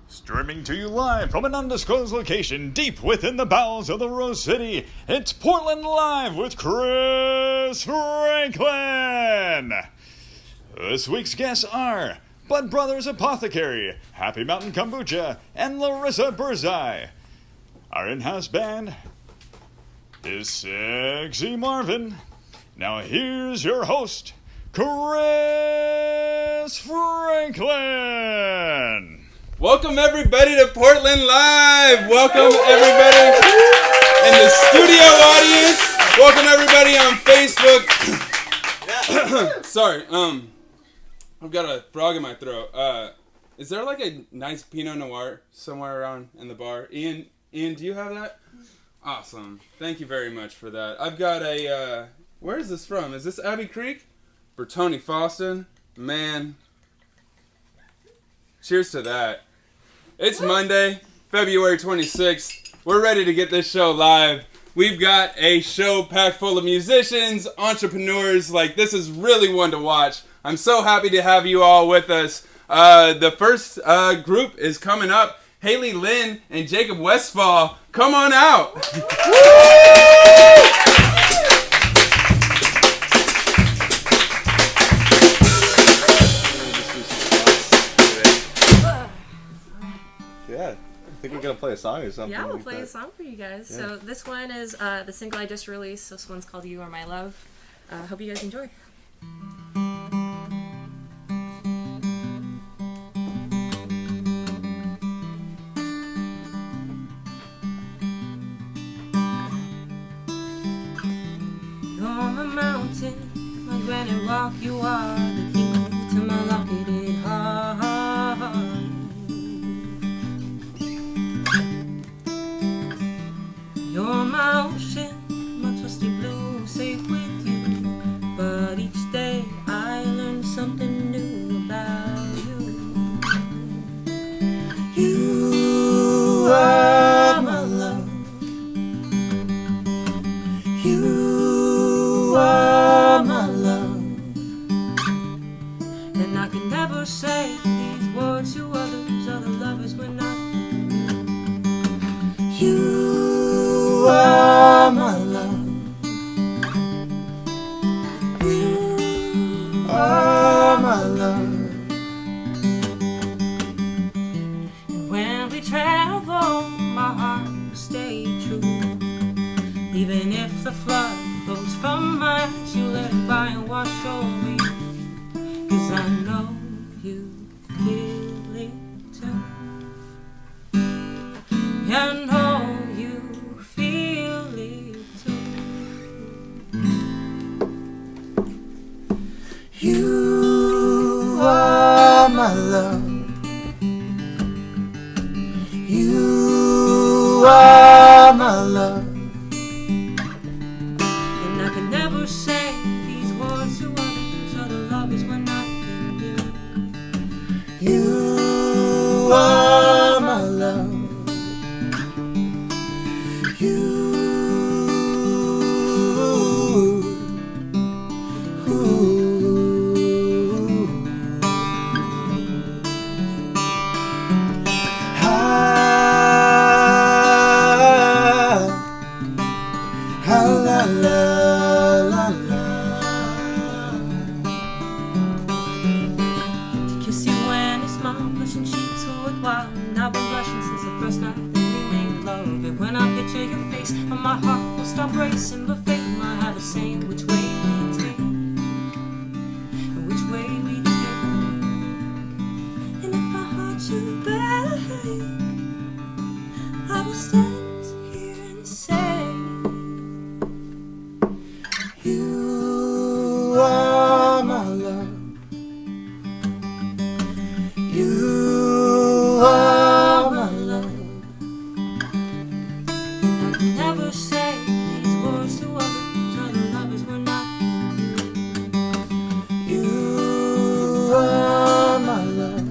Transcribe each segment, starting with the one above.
Streaming to you live from an undisclosed location deep within the bowels of the Rose City, it's Portland Live with Chris Franklin. This week's guests are Bud Brothers Apothecary, Happy Mountain Kombucha, and Larissa Birdseye. Our in-house band is Sexy Marvin. Now here's your host, Chris Franklin. Welcome everybody to Portland Live. Welcome everybody in the studio audience. Welcome everybody on Facebook. Sorry, I've got a frog in my throat. Is there like a nice Pinot Noir somewhere around in the bar? Ian, do you have that? Awesome. Thank you very much for that. I've got a, where is this from? Is this Abbey Creek? Bertoni Foston. Man. Cheers to that. It's Monday, February 26th. We're ready to get this show live. We've got a show packed full of musicians, entrepreneurs. Like, this is really one to watch. I'm so happy to have you all with us. The first group is coming up. Haley Lynn and Jacob Westfall. Come on out. Yeah, I think we're going to play a song or something. Yeah, we'll play a song for you guys. Yeah. So this one is the single I just released. This one's called You Are My Love. Hope you guys enjoy. You're my mountain, my granite rock. You are the key to my located heart. You're my ocean, my twisty blue, safe with you. But each day I learn something new about you. You are my love. You are my love. And I can never say these words to others. Other lovers we're not. You are my love. You are my love. And when we travel, my heart will stay true. Even if the flood flows from miles, you let it by and wash over you. 'Cause I know you feel it too. And you are my love. You are my love. And I can never say these words to others. Other lovers when I can do. You are my love. My heart will stop racing, but fate might have a say which way we take, and which way we take. And if my heart should break, I will stand here and say, you are my love. You are my love. Never say these words to others. Other lovers were not you. You are my love.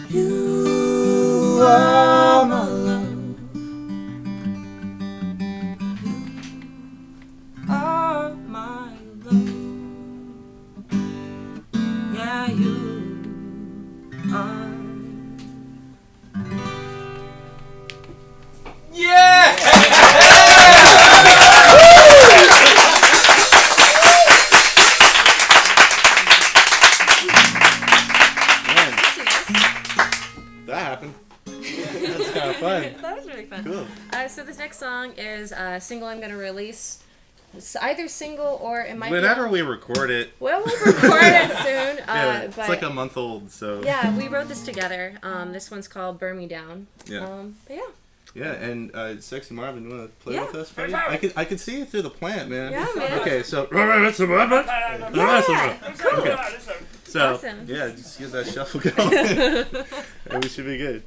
You are my love. You are my love. clapping. That's kind of fun. That was really fun. Cool. So this next song is a single I'm going to release. It's either single or it might Whenever be... we record it. Well, we'll record it soon. Yeah, it's but like a month old, so. yeah, we wrote this together. This one's called Burn Me Down. Yeah. But yeah. Yeah, and Sexy Marvin, you want to play Yeah. with us, buddy? I could see you through the plant, man. Yeah, man. Okay, so. Yeah. Okay. So, Awesome. yeah, just get that shuffle going. And we should be good.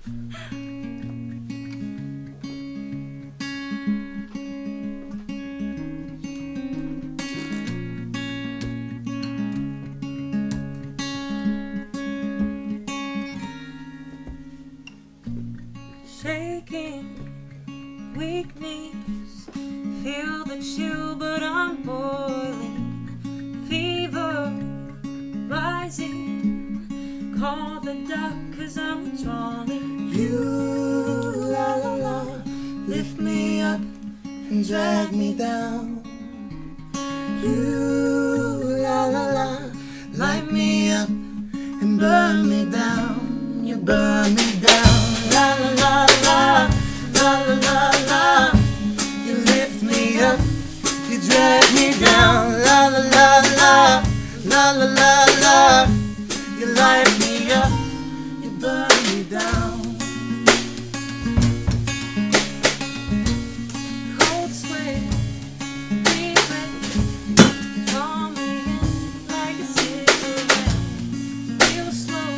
Shaking, weak knees, feel the chill, but I'm boiling. Fever rising, call the doc, cause I'm withdrawing. You, la la la, lift me up and drag me down. You, la la la, light me up and burn me down. You burn me down. La la la la, la la la la. You lift me up, you drag me down. La la la la, la la la la. You light me up, you burn me down. Cold sweat, deep breath, draw me in like a cigarette. Real slow,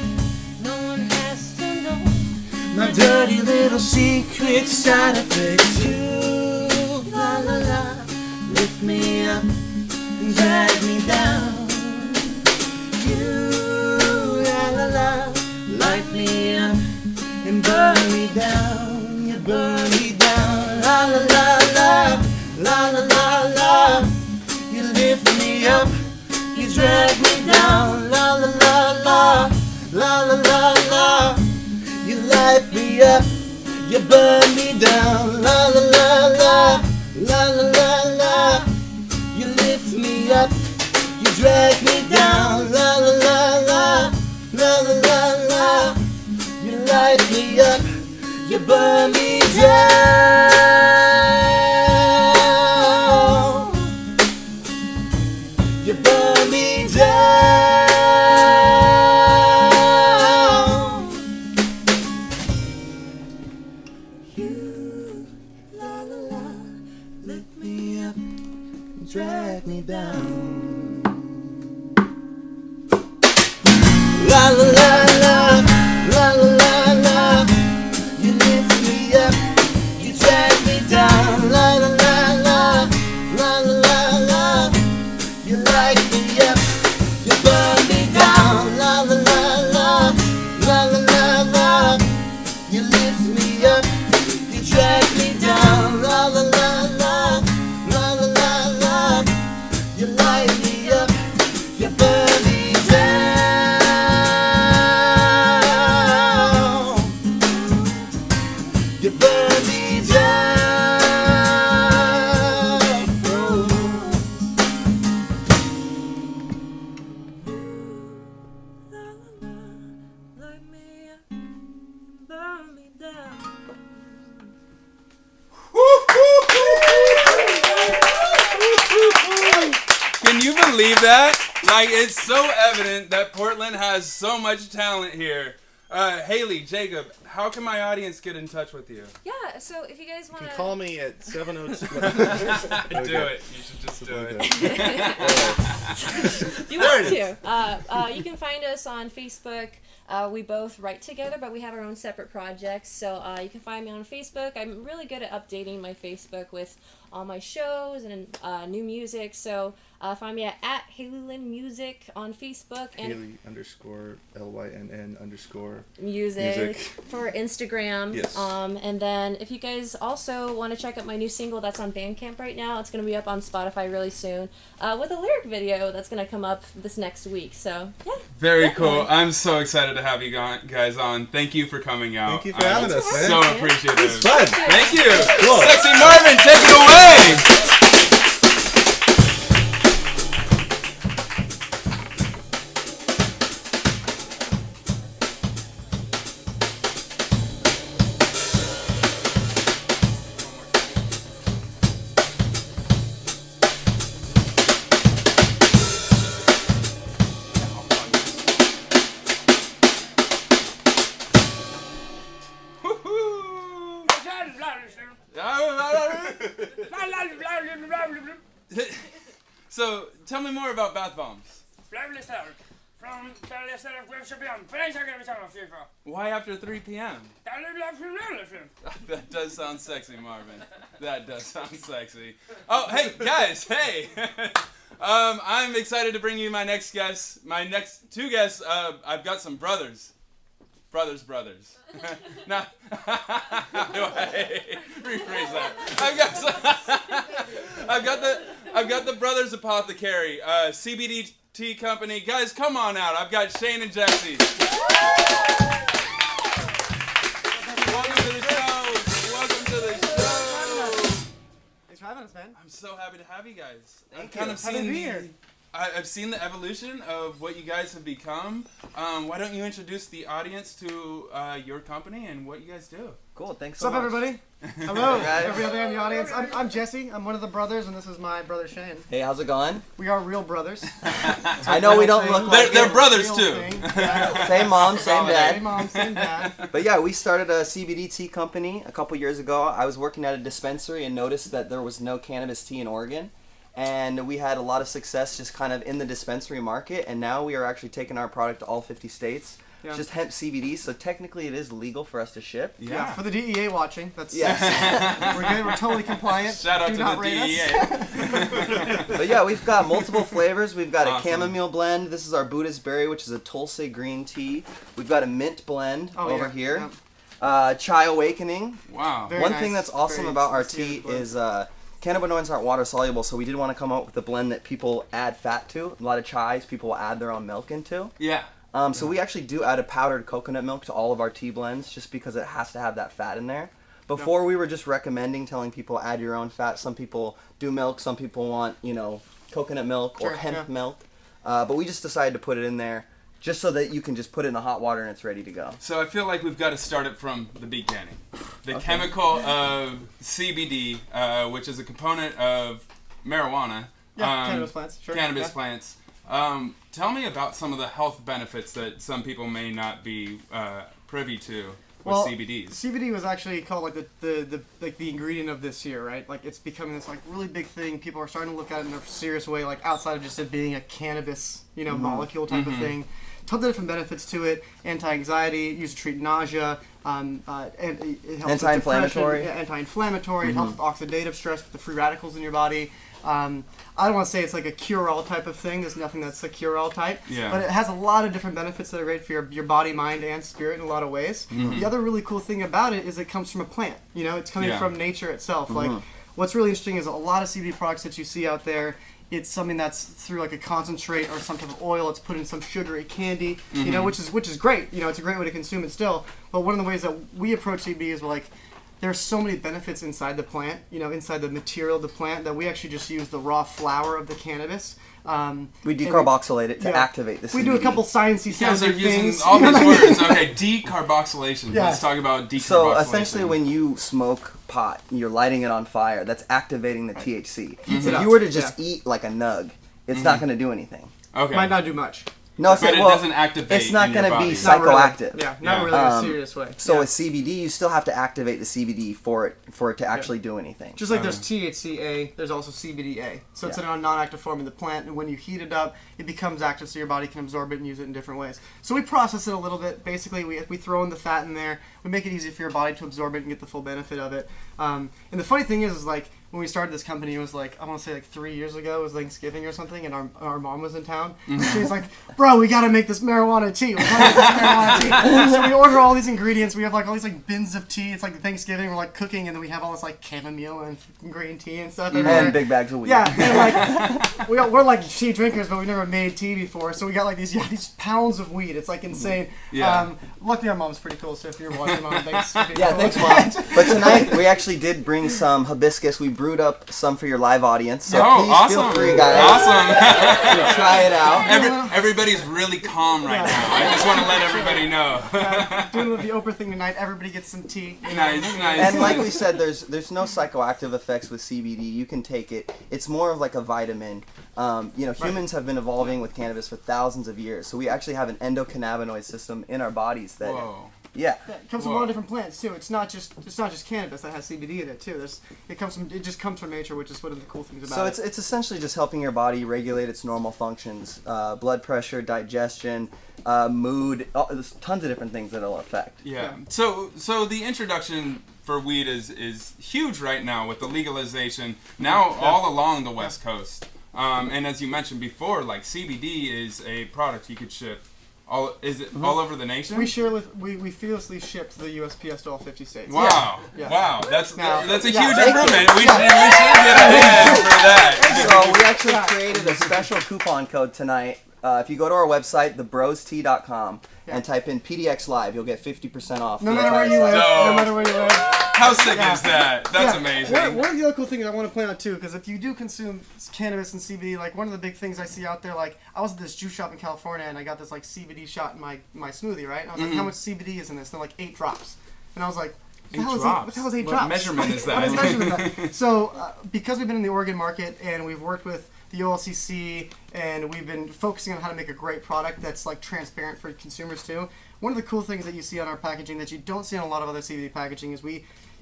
no one has to know my dirty little secret side effects. You, la la la, lift me up and drag me down. You, la la la, light me up and burn me down. You burn me down. La la la la, la la la la. You lift me up, you drag me down. La la la la, la la la la. You light me up, you burn me down. La la la la, la la la la. You lift me up, you drag me down. La la la la, la la la la. You light me up, you burn me down. You burn me down. You, la la la, lift me up, drag me down. La la la la, la la la la. You lift me up, you drag me down. La la la la, la la la la. You light me up, you burn me down. La la la la, la la la la. You lift me up, you drag me down. La la la la, la la la la. You light me up, you burn me down. You burn me down. La la la, light me up, burn me down. Can you believe that? Like, it's so evident that Portland has so much talent here. Haley, Jacob, how can my audience get in touch with you? Yeah, so if you guys want You to... can call me at 702. Do it. You should just do it. If you want to. You can find us on Facebook. We both write together, but we have our own separate projects. So you can find me on Facebook. I'm really good at updating my Facebook with all my shows and new music. So find me at Haley Lynn Music on Facebook. And Haley_LYNN_music for Instagram. Yes. And then if you guys also want to check out my new single that's on Bandcamp right now, it's going to be up on Spotify really soon with a lyric video that's going to come up this next week. So, yeah. Very cool. I'm so excited to have you guys on. Thank you for coming out. Thank you for having us, man. So appreciative. It's fun. Thank you. Cool. Sexy Marvin, take it away. So, tell me more about bath bombs. Why after 3 p.m.? That does sound sexy, Marvin. That does sound sexy. Oh, hey, guys, hey! I'm excited to bring you my next guest. My next 2 guests, I've got some brothers. Brothers. Nah. Wait, rephrase that. I've got the Brothers Apothecary, CBD Tea Company. Guys, come on out. I've got Shane and Jesse. Welcome to the show. Thanks for having us, man. I'm so happy to have you guys. Thank I've kind you. of Happy to be here. I've seen the evolution of what you guys have become. Why don't you introduce the audience to your company and what you guys do? Cool, thanks What's so up, much. everybody? Hello, everybody in the audience. I'm Jesse. I'm one of the brothers, and this is my brother Shane. Hey, how's it going? We are real brothers. I know we don't look like They're it. brothers Real too. thing. Yeah. Same mom, same Same dad. mom, same dad. But yeah, we started a CBD tea company a couple years ago. I was working at a dispensary and noticed that there was no cannabis tea in Oregon. And we had a lot of success just kind of in the dispensary market. And now we are actually taking our product to all 50 states. Yeah. Just hemp CBD, so technically it is legal for us to ship. Yeah, for the DEA watching. That's Yes. We're good. We're totally compliant. Shout out Do to not the rate us. DEA. But yeah, we've got multiple flavors. We've got Awesome. a chamomile blend. This is our Buddhist berry, which is a Tulsi green tea. We've got a mint blend over here. Chai awakening. Wow. Very One nice. thing that's awesome Very about our sophisticated tea blend. is cannabinoids aren't water soluble, so we did want to come up with a blend that people add fat to. A lot of chais people will add their own milk into. Yeah. So we actually do add a powdered coconut milk to all of our tea blends just because it has to have that fat in there. Before we were just recommending, telling people add your own fat. Some people do milk, some people want, coconut milk or Sure, hemp yeah. milk. But we just decided to put it in there just so that you can just put it in the hot water and it's ready to go. So I feel like we've got to start it from the beginning. The chemical of CBD, which is a component of marijuana. Yeah, cannabis plants. Sure. Cannabis yeah. plants. Tell me about some of the health benefits that some people may not be privy to with CBDs. CBD was actually called like the ingredient of this year, right? Like it's becoming this like really big thing. People are starting to look at it in a serious way, like outside of just it being a cannabis, molecule type of thing. Tons of different benefits to it: anti-anxiety, used to treat nausea, and it helps with Anti-inflammatory. depression, anti-inflammatory. It helps with oxidative stress with the free radicals in your body. I don't want to say it's like a cure-all type of thing. There's nothing that's a cure-all type. Yeah. But it has a lot of different benefits that are great for your body, mind, and spirit in a lot of ways. The other really cool thing about it is it comes from a plant. It's coming from nature itself. Like, what's really interesting is a lot of CBD products that you see out there, it's something that's through like a concentrate or some type of oil. It's put in some sugary candy, which is great. It's a great way to consume it still. But one of the ways that we approach CBD is we're like, there's so many benefits inside the plant, inside the material of the plant, that we actually just use the raw flower of the cannabis. We decarboxylate it to activate the CBD. We do a couple sciencey You guys are sounding using things. all you know these what I mean? words. Okay, decarboxylation. Yeah. Let's talk about decarboxylation. So essentially, when you smoke pot, you're lighting it on fire. That's activating the THC. Heats it If up. you were to just Yeah. eat like a nug, it's not going to do anything. Okay. Might not do much. No, But it doesn't activate It's not in your going to body. be Not really. psychoactive. Yeah, not Yeah. really in a serious way. So Yeah. with CBD, you still have to activate the CBD for it to actually do anything. Just like there's THCA, there's also CBDA. So it's in a non-active form in the plant, and when you heat it up, it becomes active so your body can absorb it and use it in different ways. So we process it a little bit. Basically, we throw in the fat in there. We make it easy for your body to absorb it and get the full benefit of it. And the funny thing is like, when we started this company, it was like, I want to say like 3 years ago, it was Thanksgiving or something, and our mom was in town. And she was like, bro, we got to make this marijuana tea. We gotta make this marijuana tea. So we order all these ingredients. We have like all these like bins of tea. It's like Thanksgiving, we're like cooking, and then we have all this like chamomile and green tea and stuff. And big bags of weed. Yeah, and like we're like tea drinkers, but we've never made tea before, so we got like these pounds of weed. It's like insane. Yeah. Luckily, our mom's pretty cool, so if you're watching, mom, thanks. For being Yeah, cool. thanks, Mom. But tonight, we actually did bring some hibiscus. We brewed up some for your live audience. So Oh, please awesome. feel free, guys, Awesome. to try it out. Everybody's really calm right now. I just want to let everybody know. Doing the Oprah thing tonight. Everybody gets some tea. Nice. And like we said, there's no psychoactive effects with CBD. You can take it. It's more of like a vitamin. Humans have been evolving with cannabis for thousands of years. So we actually have an endocannabinoid system in our bodies that Whoa. Yeah. It comes from a lot of different plants too. It's not just cannabis that has CBD in it too. It just comes from nature, which is one of the cool things about So it. it's essentially just helping your body regulate its normal functions, blood pressure, digestion, mood. There's tons of different things that it'll affect. Yeah. So the introduction for weed is huge right now with the legalization now all along the West Coast. And as you mentioned before, like CBD is a product you could ship. All over the nation? We fearlessly ship to the USPS to all 50 states. Wow. Yeah. Wow. That's a huge thank improvement. We should get a hand for that. So we actually created a special coupon code tonight. If you go to our website, thebrostea.com, and type in PDX Live, you'll get 50% off. No matter where you live. No matter where you live. How sick is that? That's amazing. One of the other cool things I want to point out too, because if you do consume cannabis and CBD, like one of the big things I see out there, like I was at this juice shop in California and I got this like CBD shot in my smoothie, right? And I was like, how much CBD is in this? And they're like 8 drops. And I was like, what the hell is 8 drops? What measurement is that? What is measurement that? So because we've been in the Oregon market and we've worked with the OLCC and we've been focusing on how to make a great product that's like transparent for consumers too. One of the cool things that you see on our packaging that you don't see on a lot of other CBD packaging is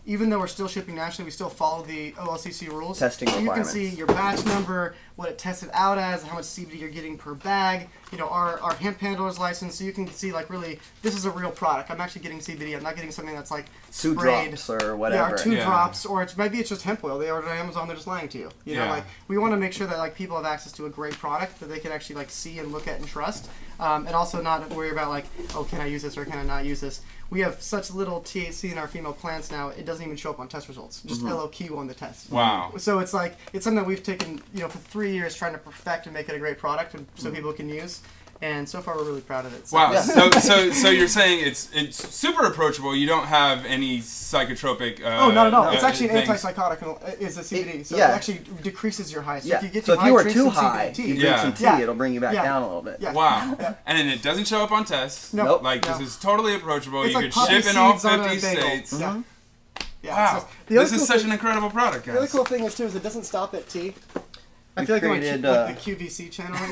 even though we're still shipping nationally, we still follow the OLCC rules. Testing requirements. You can see your batch number, what it tested out as, how much CBD you're getting per bag. You know, our hemp handler's license, so you can see like really this is a real product. I'm actually getting CBD. I'm not getting something that's like 2 sprayed. drops or whatever. Yeah, or 2 drops, or maybe it's just hemp oil. They ordered on Amazon. They're just lying to you. You know, like we want to make sure that like people have access to a great product that they can actually like see and look at and trust, and also not worry about like, oh, can I use this or can I not use this? We have such little THC in our female plants now, it doesn't even show up on test results. Just LOQ on the test. Wow. So it's like, it's something that we've taken, for 3 years trying to perfect and make it a great product so people can use. And so far, we're really proud of it. So. Wow. Yeah. So you're saying it's super approachable. You don't have any psychotropic. Oh, not at all. It's actually an antipsychotic. Is the CBD, so it actually decreases your highs. So if you were too high, you drink some tea, it'll bring you back down a little bit. Yeah. Wow. And it doesn't show up on tests. Nope. This is totally approachable. It's you like could ship in all 50 states. Mm-hmm. Yeah. Wow. This is such an incredible product, guys. The other cool thing is too is it doesn't stop at tea. I feel like created, I'm on the QVC channel right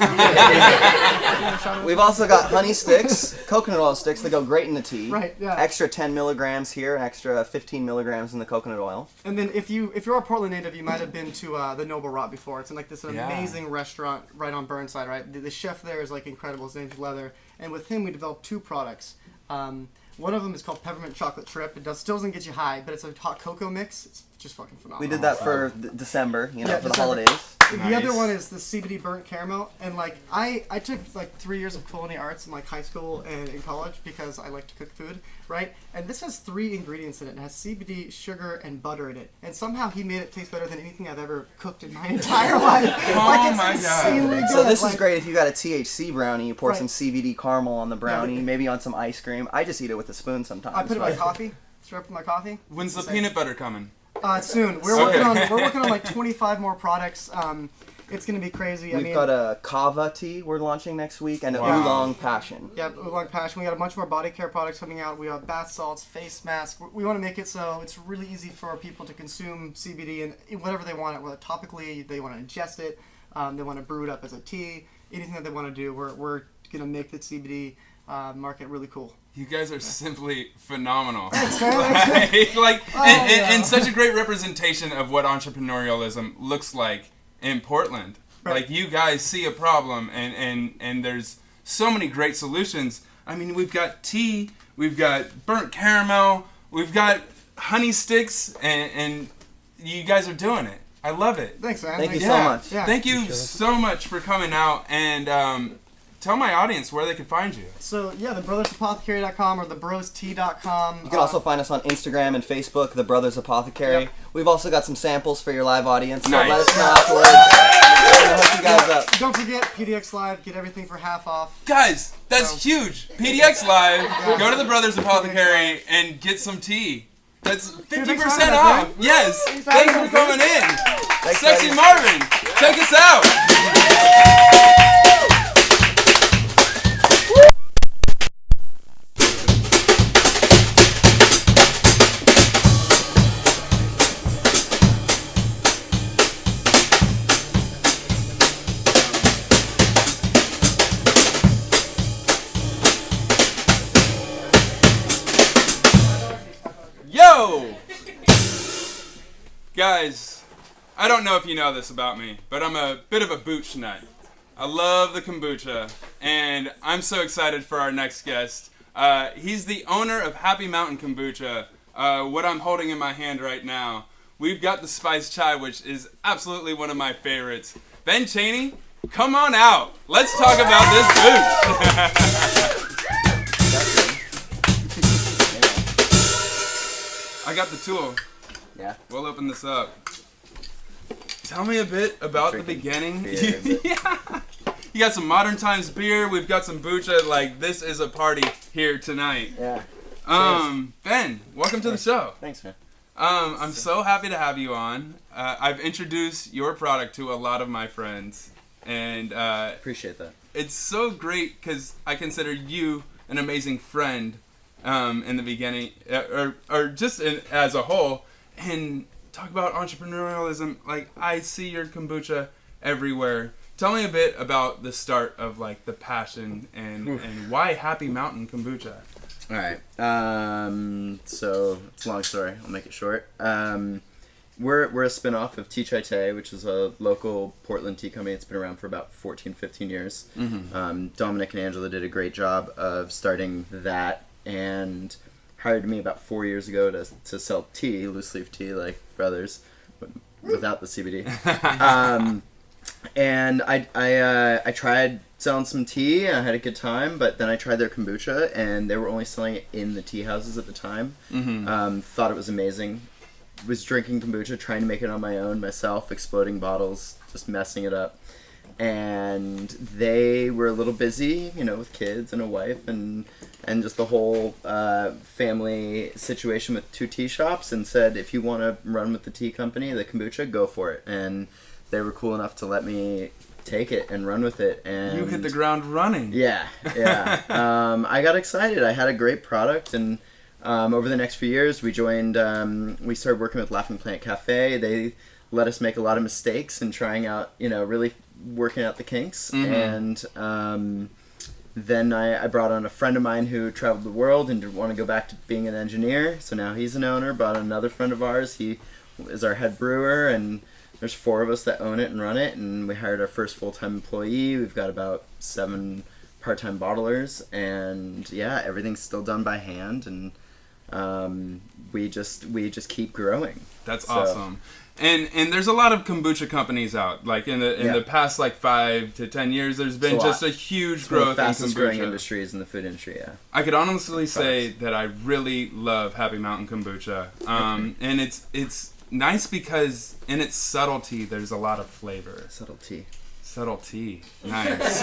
now. We've also got honey sticks, coconut oil sticks that go great in the tea. Right, yeah. Extra 10 milligrams here, extra 15 milligrams in the coconut oil. And then if you're a Portland native, you might have been to the Noble Rot before. It's in like this amazing restaurant right on Burnside, right? The chef there is like incredible. His name's Leather. And with him, we developed 2 products. One of them is called Peppermint Chocolate Trip. It still doesn't get you high, but it's a hot cocoa mix. It's just fucking phenomenal. We did that for December, for the December. holidays. The other one is the CBD burnt caramel, and like I took like 3 years of culinary arts in like high school and in college because I like to cook food, right? And this has 3 ingredients in it. It has CBD, sugar, and butter in it, and somehow he made it taste better than anything I've ever cooked in my entire life. Oh my god! Good. So this is great if you got a THC brownie. You pour some CBD caramel on the brownie, maybe on some ice cream. I just eat it with a spoon sometimes. I put it in my coffee. Straight up in my coffee. When's the peanut butter coming? Soon. We're working on like 25 more products. It's gonna be crazy. We've got a kava tea we're launching next week and an oolong passion. Yeah, oolong passion. We got a bunch more body care products coming out. We have bath salts, face masks. We want to make it so it's really easy for people to consume CBD and whatever they want it. Whether topically, they want to ingest it, they want to brew it up as a tea. Anything that they want to do, we're gonna make the CBD market really cool. You guys are simply phenomenal. Thanks, man. And such a great representation of what entrepreneurialism looks like in Portland. Right. Like, you guys see a problem, and there's so many great solutions. I mean, we've got tea, we've got burnt caramel, we've got honey sticks, and you guys are doing it. I love it. Thanks, man. Thank you so much. Yeah. Thank you so much for coming out, and tell my audience where they can find you. So, thebrothers.apothecary.com or thebrostea.com. You can also find us on Instagram and Facebook, The Brothers Apothecary. Yep. We've also got some samples for your live audience, so Nice. let us know afterwards. We're going to hook you guys up. Don't forget, PDX Live, get everything for half off. Guys, that's huge. PDX Live, go to the Brothers Apothecary and get some tea. That's 50% thanks for having us, off. man. Yes. Thanks for Thanks having for us, coming in. Thanks, Sexy buddy. Marvin, check us out. So, guys, I don't know if you know this about me, but I'm a bit of a booch nut. I love the kombucha, and I'm so excited for our next guest. He's the owner of Happy Mountain Kombucha, what I'm holding in my hand right now. We've got the Spice Chai, which is absolutely one of my favorites. Ben Chaney, come on out. Let's talk about this booch. I got the tool. Yeah. We'll open this up. Tell me a bit about the beginning. Yeah. You got some modern times beer. We've got some kombucha. Like, this is a party here tonight. Yeah. Ben, welcome to the show. Thanks, man. I'm so happy to have you on. I've introduced your product to a lot of my friends, and Appreciate that. it's so great because I consider you an amazing friend in the beginning, or just as a whole, and talk about entrepreneurialism. Like, I see your kombucha everywhere. Tell me a bit about the start of like the passion and why Happy Mountain Kombucha. All right. So it's a long story. I'll make it short. We're a spin-off of Tea Chai Tea, which is a local Portland tea company. It's been around for about 14, 15 years. Mm-hmm. Dominic and Angela did a great job of starting that and hired me about 4 years ago to sell tea, loose leaf tea, like brothers, but without the CBD. And I tried selling some tea. I had a good time, but then I tried their kombucha, and they were only selling it in the tea houses at the time. Mm-hmm. Thought it was amazing. Was drinking kombucha, trying to make it on my own myself, exploding bottles, just messing it up. And they were a little busy, with kids and a wife and just the whole family situation with 2 tea shops, and said, if you want to run with the tea company, the kombucha, go for it. And they were cool enough to let me take it and run with it. And You hit the ground running. Yeah. I got excited. I had a great product, and over the next few years, we started working with Laughing Plant Cafe. They let us make a lot of mistakes and trying out, really working out the kinks. Mm-hmm. And then I brought on a friend of mine who traveled the world and didn't want to go back to being an engineer. So now he's an owner. Brought on another friend of ours. He is our head brewer, and there's 4 of us that own it and run it. And we hired our first full-time employee. We've got about 7 part-time bottlers, and yeah, everything's still done by hand, and we just keep growing. That's awesome. And there's a lot of kombucha companies out. Like in the past 5 to 10 years, there's been just a huge growth in kombucha. Fastest growing industries in the food industry. Yeah. I could honestly say that I really love Happy Mountain Kombucha, and it's nice because in its subtlety, there's a lot of flavor. Subtlety. Nice.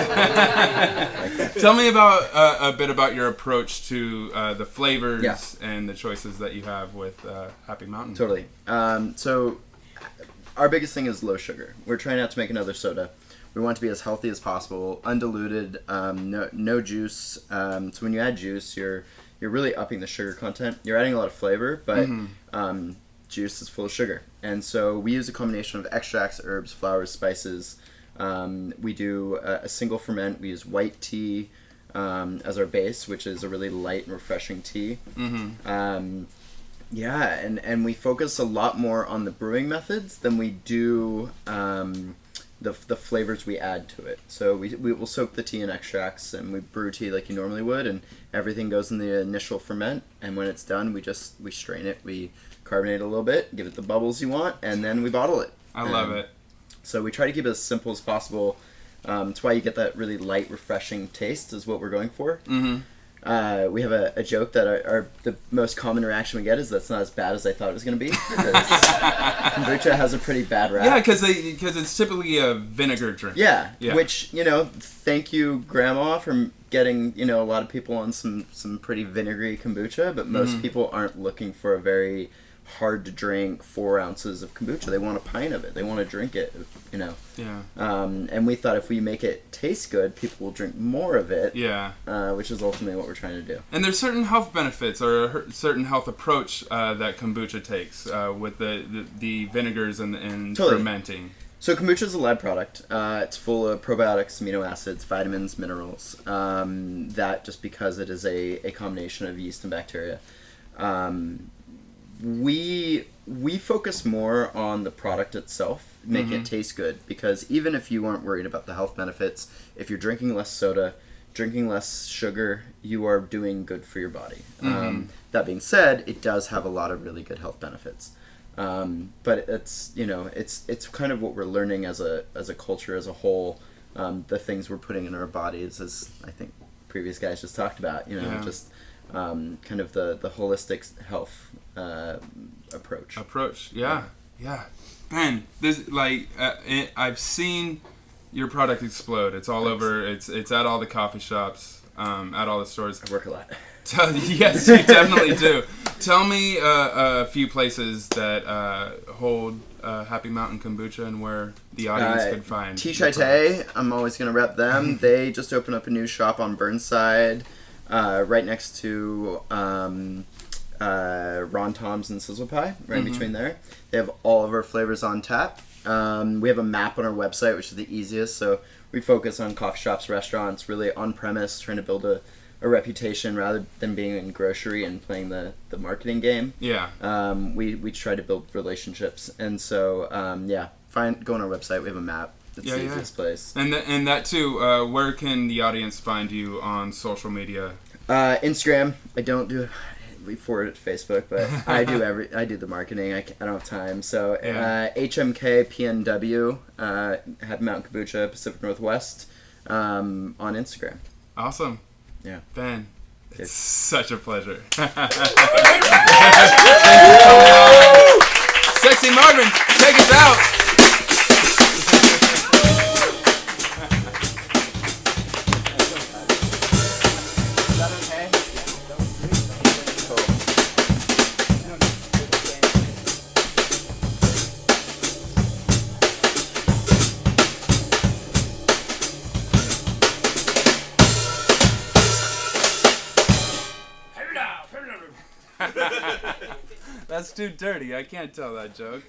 Tell me about a bit about your approach to the flavors and the choices that you have with Happy Mountain. Totally. So our biggest thing is low sugar. We're trying not to make another soda. We want to be as healthy as possible, undiluted, no juice. So when you add juice, you're really upping the sugar content. You're adding a lot of flavor, but juice is full of sugar. And so we use a combination of extracts, herbs, flowers, spices. We do a single ferment. We use white tea as our base, which is a really light and refreshing tea. And we focus a lot more on the brewing methods than we do the flavors we add to it. So we will soak the tea in extracts, and we brew tea like you normally would, and everything goes in the initial ferment, and when it's done, we strain it, we carbonate a little bit, give it the bubbles you want, and then we bottle it. I love it. So we try to keep it as simple as possible. That's why you get that really light, refreshing taste is what we're going for. We have a joke that the most common reaction we get is that's not as bad as I thought it was going to be. Kombucha has a pretty bad rap. Yeah, because it's typically a vinegar drink. Yeah. Which, thank you, Grandma, for getting, a lot of people on some pretty vinegary kombucha, but most people aren't looking for a very hard to drink 4 ounces of kombucha. They want a pint of it. They want to drink it, Yeah. And we thought if we make it taste good, people will drink more of it. Yeah. Which is ultimately what we're trying to do. And there's certain health benefits or a certain health approach that kombucha takes with the vinegars and fermenting. So kombucha is a lab product. It's full of probiotics, amino acids, vitamins, minerals. That just because it is a combination of yeast and bacteria. we focus more on the product itself, make it taste good, because even if you aren't worried about the health benefits, if you're drinking less soda, drinking less sugar, you are doing good for your body. That being said, it does have a lot of really good health benefits. But it's, you know, it's kind of what we're learning as a culture as a whole. The things we're putting in our bodies, as I think previous guys just talked about, you know, just kind of the holistic health approach. Yeah. Ben, this I've seen your product explode. It's all over. It's at all the coffee shops, at all the stores. I work a lot. Yes, you definitely do. Tell me a few places that hold Happy Mountain Kombucha and where the audience could find. Tea Chai, I'm always going to rep them. They just opened up a new shop on Burnside, right next to Ron Tom's and Sizzle Pie, right between there. They have all of our flavors on tap. We have a map on our website, which is the easiest. So we focus on coffee shops, restaurants, really on premise, trying to build a reputation rather than being in grocery and playing the marketing game. Yeah. We try to build relationships, and so go on our website. We have a map. It's the easiest place. And that too. Where can the audience find you on social media? Instagram. I don't do. We forward it to Facebook, but I do the marketing. I don't have time. So HMK PNW, Happy Mountain Kombucha, Pacific Northwest, on Instagram. Awesome. Yeah. Ben, it's such a pleasure. Sexy Marvin, take us out. Is that okay? That's too dirty. I can't tell that joke.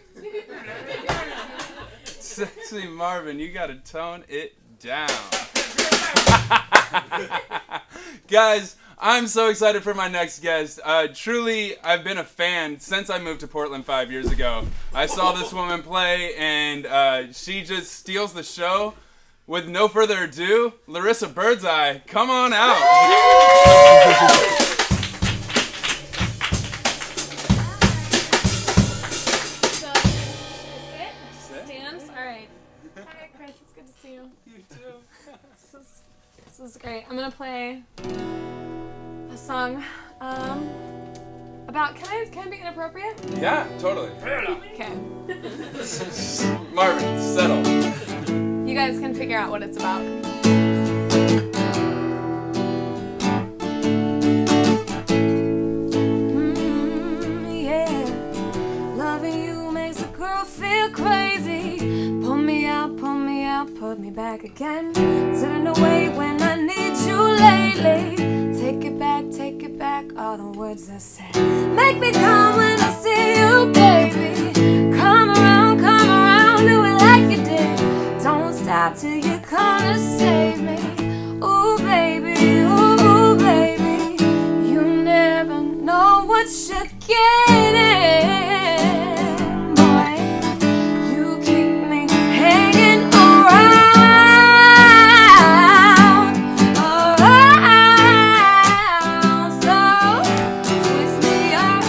Sexy Marvin, you gotta tone it down. Guys, I'm so excited for my next guest. Truly, I've been a fan since I moved to Portland 5 years ago. I saw this woman play, and she just steals the show. With no further ado, Larissa Birdseye, come on out. This is great. I'm gonna play a song about. Can I be inappropriate? Yeah, totally. Okay. Marvin, settle. You guys can figure out what it's about. Yeah, loving you makes a girl feel crazy. Pull me out, put me back again. Turn away when I need you lately. Take it back, all the words I said. Make me come when I see you, baby. Come around, do it like you did. Don't stop till you come to save me. Ooh, baby, you never know what you're getting. Boy, you keep me hanging around. So twist me up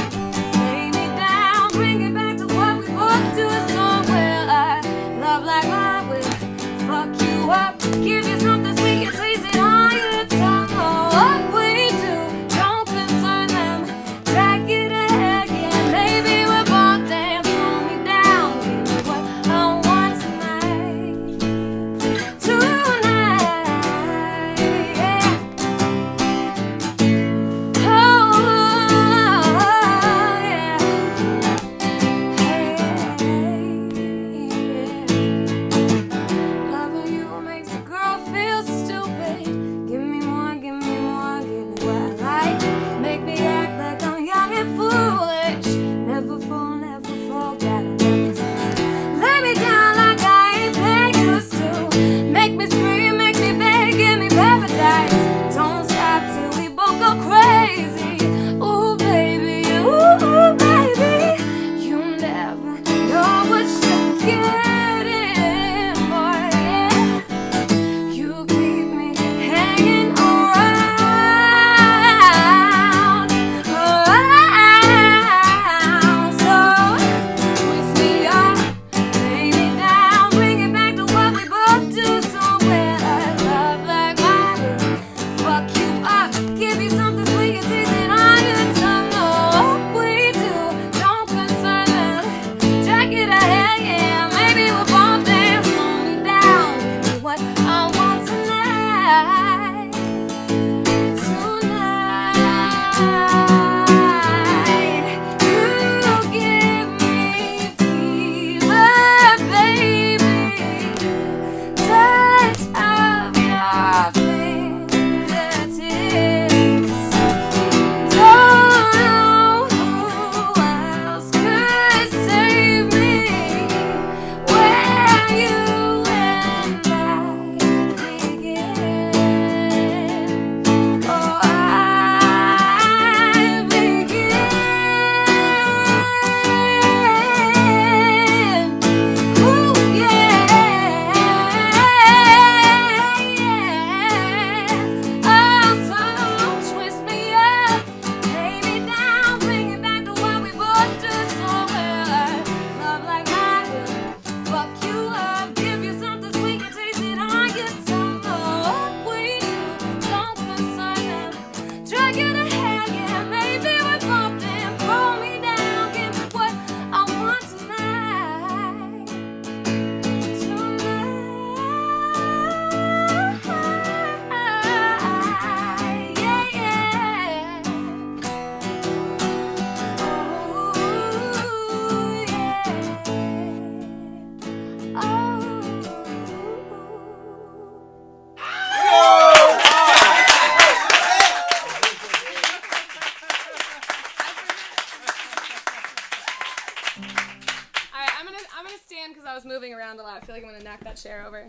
I'm gonna stand because I was moving around a lot. I feel like I'm gonna knock that chair over.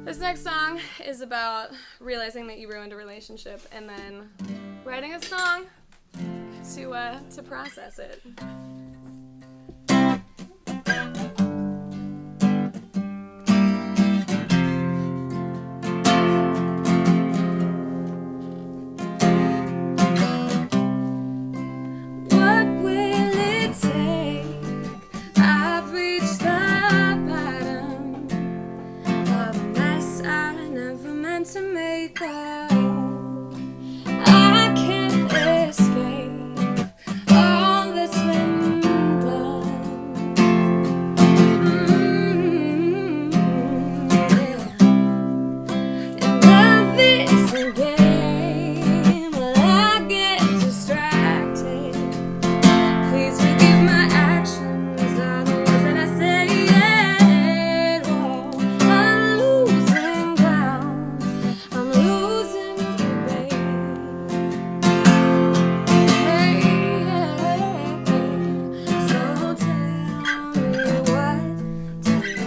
This next song is about realizing that you ruined a relationship and then writing a song to process it. What will it take? I've reached the bottom of a mess I never meant to make up. I can't escape all this blood. And love is a game. Well, I get distracted. Please forgive my actions. I don't listen, I say it. Whoa, I'm losing ground. I'm losing you, babe. Hey, so tell me what to do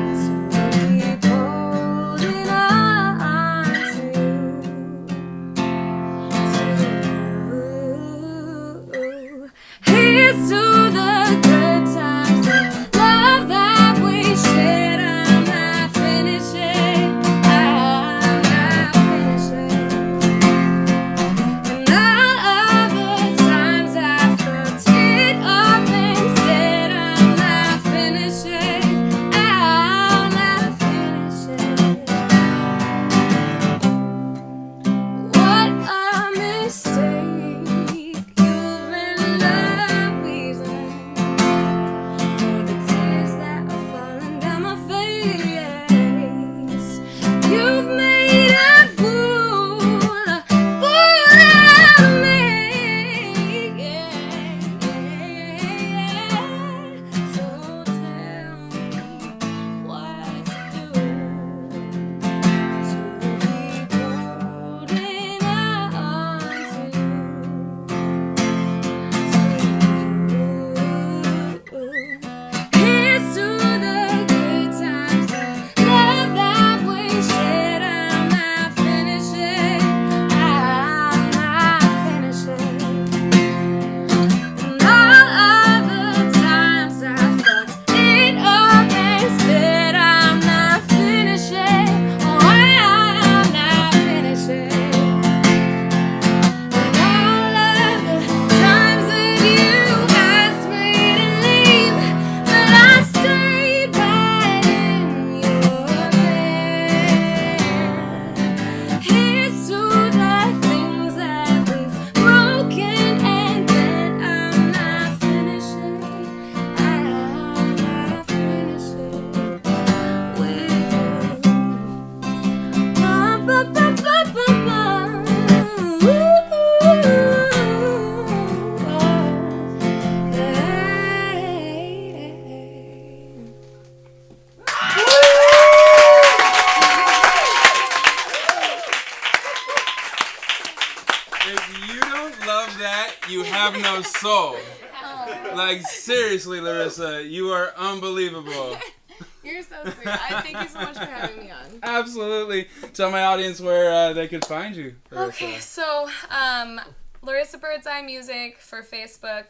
to keep holding on to you. Here's to the good times, the love that we shared. I'm not finishing. I'm not finishing. And all of the times I fucked it up instead. I'm not finishing. I'm not finishing. What a mistake. You've been the reason for the tears that are falling down my face. You've made a fool out of me. So tell me what to do to keep holding on to you. Here's to the good times, the love that we shared. I'm not finishing. I'm not finishing. And all of the times I fucked it up instead. I'm not finishing. Oh, I'm not finishing. And all of the times that you asked me to leave, but I stayed right in your bed. Here's to the things that we've broken and then I'm not finishing. I'm not finishing with you. Ba, ba, ba, ba, ba, ba. If you don't love that, you have no soul. Like, seriously, Larissa, you are unbelievable. You're so sweet. I thank you so much for having me on. Absolutely. Tell my audience where they could find you, Larissa. Okay, so Larissa Birdseye Music for Facebook,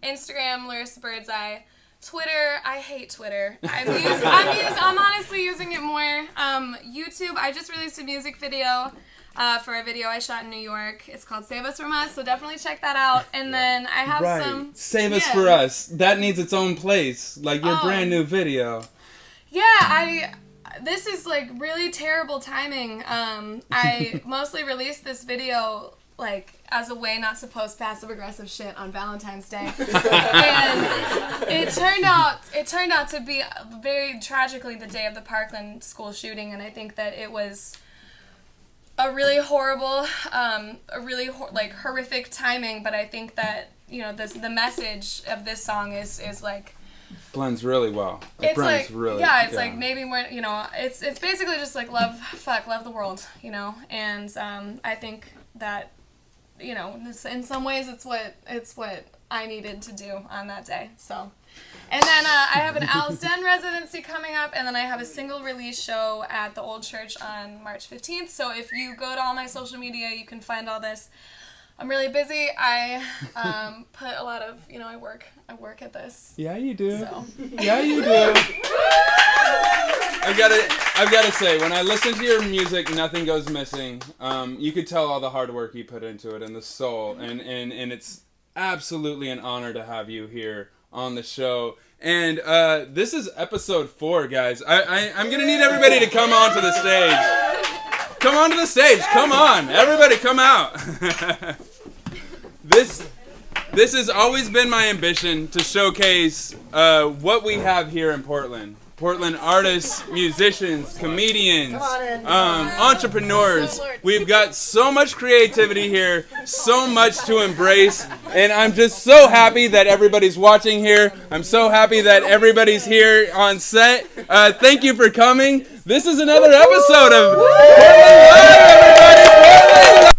Instagram Larissa Birdseye, Twitter. I hate Twitter. I'm honestly using it more. YouTube. I just released a music video for a video I shot in New York. It's called Save Us From Us, so definitely check that out. And then I have some. Save Us yeah. For Us. That needs its own place. Like your Oh. brand new video. Yeah, this is like really terrible timing. I mostly released this video like as a way not to post passive aggressive shit on Valentine's Day, and it turned out to be very tragically the day of the Parkland school shooting, and I think that it was a really horrible, horrific timing. But I think that the message of this song is like. Blends really well. It's blends like, really, yeah, it's like maybe when, it's basically just like love the world, and I think that you know, in some ways it's what I needed to do on that day. So, and then I have an Alice Den residency coming up, and then I have a single release show at the Old Church on March 15th. So if you go to all my social media, you can find all this. I'm really busy. I put a lot of, you know, I work at this. Yeah, you do. So. Yeah, you do. I've got to say, when I listen to your music, nothing goes missing. You could tell all the hard work you put into it and the soul, and it's absolutely an honor to have you here on the show. And this is episode 4, guys. I'm gonna need everybody to come onto the stage. Come onto the stage. Come on, everybody, come out. This has always been my ambition to showcase what we have here in Portland. Portland artists, musicians, comedians, entrepreneurs. We've got so much creativity here, so much to embrace, and I'm just so happy that everybody's watching here. I'm so happy that everybody's here on set. Thank you for coming. This is another episode of Portland Live, everybody! Portland Live!